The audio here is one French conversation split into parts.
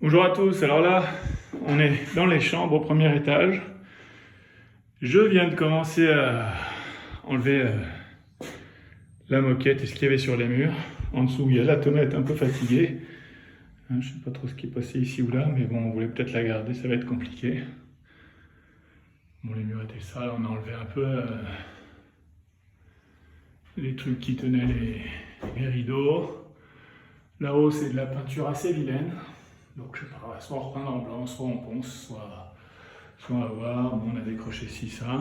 Bonjour à tous, alors là, on est dans les chambres au premier étage. Je viens de commencer à enlever la moquette et ce qu'il y avait sur les murs. En dessous, il y a la tomate un peu fatiguée. Je ne sais pas trop ce qui est passé ici ou là, mais bon, on voulait peut-être la garder, ça va être compliqué. Bon, les murs étaient sales, on a enlevé un peu les trucs qui tenaient les rideaux. Là-haut, c'est de la peinture assez vilaine. Donc, je sais pas, soit on repeint en blanc, soit on ponce, soit on va voir. Bon, on a décroché ci, ça.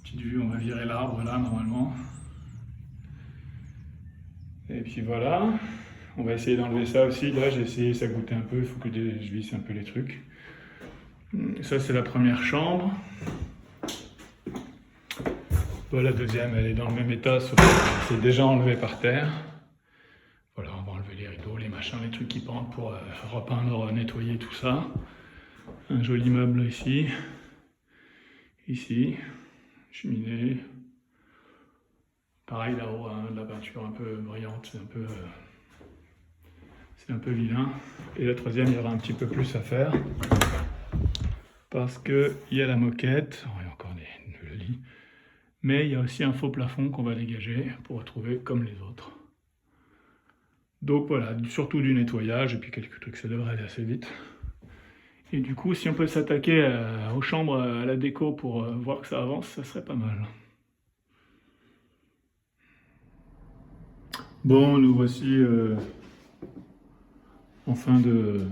Petite vue, on va virer l'arbre là, normalement. Et puis voilà. On va essayer d'enlever ça aussi. Là, j'ai essayé, ça goûtait un peu. Il faut que je visse un peu les trucs. Ça, c'est la première chambre. Voilà, la deuxième, elle est dans le même état, sauf que c'est déjà enlevé par terre. Voilà, on va enlever les rideaux, les machins, les trucs qui pendent pour repeindre, nettoyer tout ça. Un joli meuble ici. Ici, cheminée. Pareil là-haut, hein, de la peinture un peu brillante, c'est un peu vilain. Et la troisième, il y aura un petit peu plus à faire. Parce qu'il y a la moquette, il y a encore le lit. Mais il y a aussi un faux plafond qu'on va dégager pour retrouver comme les autres. Donc voilà, surtout du nettoyage et puis quelques trucs, ça devrait aller assez vite. Et du coup, si on peut s'attaquer aux chambres, à la déco pour voir que ça avance, ça serait pas mal. Bon, nous voici en fin de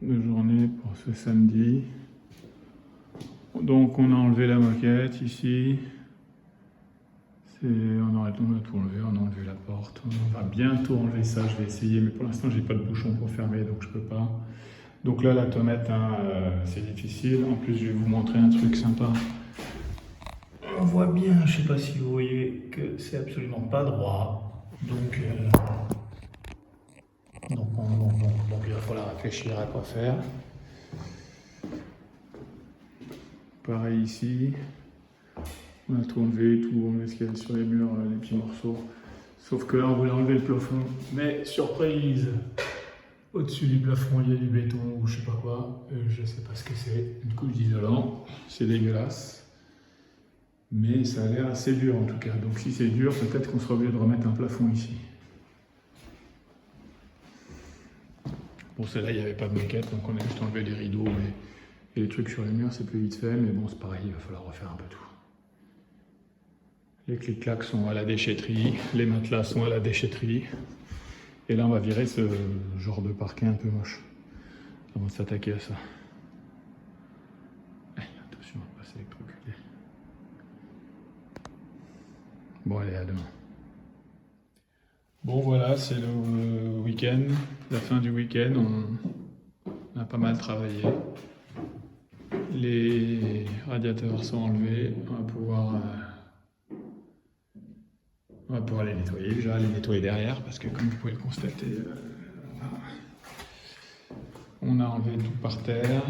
journée pour ce samedi. Donc on a enlevé la moquette ici. On a tout enlevé, on a enlevé la porte. On va bientôt enlever ça, je vais essayer, mais pour l'instant j'ai pas de bouchon pour fermer, donc je peux pas. Donc là la tomate, hein, c'est difficile. En plus je vais vous montrer un truc sympa. On voit bien, je sais pas si vous voyez, que c'est absolument pas droit. Donc il va falloir réfléchir à quoi faire. Pareil ici. On a tout enlevé ce qu'il y avait sur les murs, les petits morceaux. Sauf que là, on voulait enlever le plafond. Mais surprise, au-dessus du plafond, il y a du béton ou je sais pas quoi. Je sais pas ce que c'est. Une couche d'isolant. C'est dégueulasse. Mais ça a l'air assez dur en tout cas. Donc si c'est dur, peut-être qu'on sera obligé de remettre un plafond ici. Pour celle-là, il n'y avait pas de moquette, donc on a juste enlevé les rideaux et les trucs sur les murs, c'est plus vite fait. Mais bon, c'est pareil, il va falloir refaire un peu tout. Les clics-clacs sont à la déchetterie, les matelas sont à la déchetterie. Et là, on va virer ce genre de parquet un peu moche avant de s'attaquer à ça. Attention, on va pas s'électrocuter. Bon, allez, à demain. Bon, voilà, c'est le week-end, la fin du week-end. On a pas mal travaillé. Les radiateurs sont enlevés. On va pouvoir les nettoyer, déjà les nettoyer derrière, parce que comme vous pouvez le constater, on a enlevé tout par terre.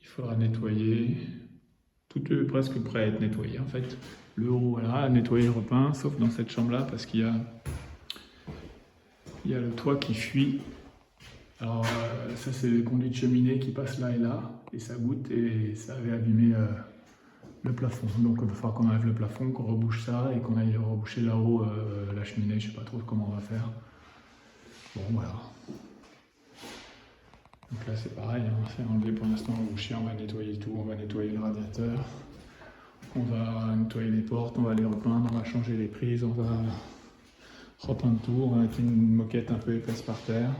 Il faudra nettoyer. Tout est presque prêt à être nettoyé en fait. Le haut, voilà, nettoyer, repeint, sauf dans cette chambre-là, parce qu'il y a le toit qui fuit. Alors ça, c'est les conduits de cheminée qui passent là, et ça goutte, et ça avait abîmé le plafond. Donc il va falloir qu'on enlève le plafond, qu'on rebouche ça et qu'on aille reboucher là-haut la cheminée. Je sais pas trop comment on va faire. Bon, voilà. Donc là c'est pareil, hein, c'est enlevé pour l'instant, reboucher, on va nettoyer tout, on va nettoyer le radiateur, on va nettoyer les portes, on va les repeindre, on va changer les prises, on va repeindre tout, on va mettre une moquette un peu épaisse par terre.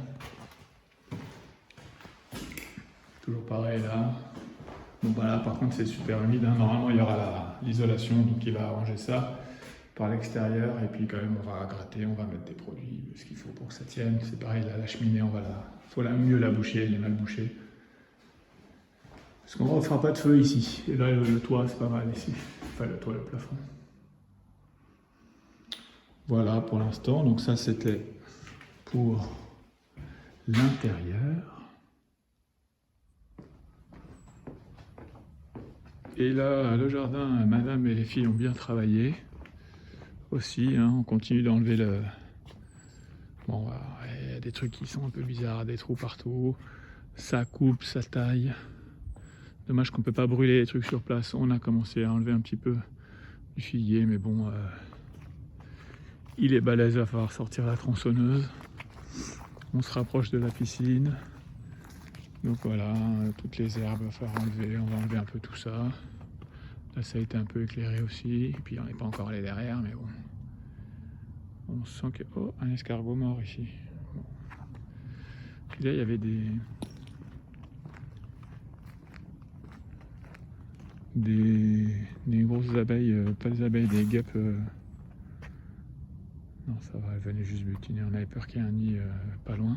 Toujours pareil là. Bon voilà, par contre c'est super humide, hein. Normalement il y aura l'isolation, donc il va arranger ça par l'extérieur, et puis quand même on va gratter, on va mettre des produits, ce qu'il faut pour que ça tienne. C'est pareil là, la cheminée, faut mieux la boucher, elle est mal bouchée. Parce qu'on ne fera pas de feu ici, et là le toit c'est pas mal ici, enfin le toit, le plafond. Voilà pour l'instant, donc ça c'était pour l'intérieur. Et là, le jardin, madame et les filles ont bien travaillé aussi, hein. On continue d'enlever Bon, voilà, il y a des trucs qui sont un peu bizarres, des trous partout. Ça coupe, ça taille. Dommage qu'on peut pas brûler les trucs sur place. On a commencé à enlever un petit peu du figuier, mais bon, il est balèze, il va falloir sortir la tronçonneuse. On se rapproche de la piscine. Donc voilà, toutes les herbes, il va falloir enlever. On va enlever un peu tout ça. Là, ça a été un peu éclairé aussi. Et puis, on n'est pas encore allé derrière, mais bon. On sent que... Oh, un escargot mort ici. Bon. Puis là, il y avait des grosses abeilles, pas des abeilles, des guêpes. Non, ça va, elles venaient juste butiner. On avait peur qu'il y ait un nid pas loin.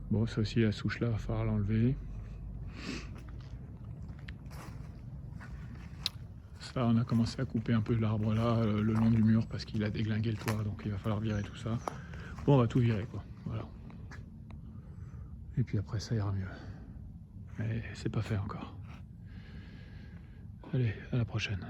Bon, ça aussi, la souche là, il va falloir l'enlever. Ça, on a commencé à couper un peu l'arbre là, le long du mur, parce qu'il a déglingué le toit, donc il va falloir virer tout ça. Bon, on va tout virer, quoi. Voilà. Et puis après, ça ira mieux. Mais c'est pas fait encore. Allez, à la prochaine.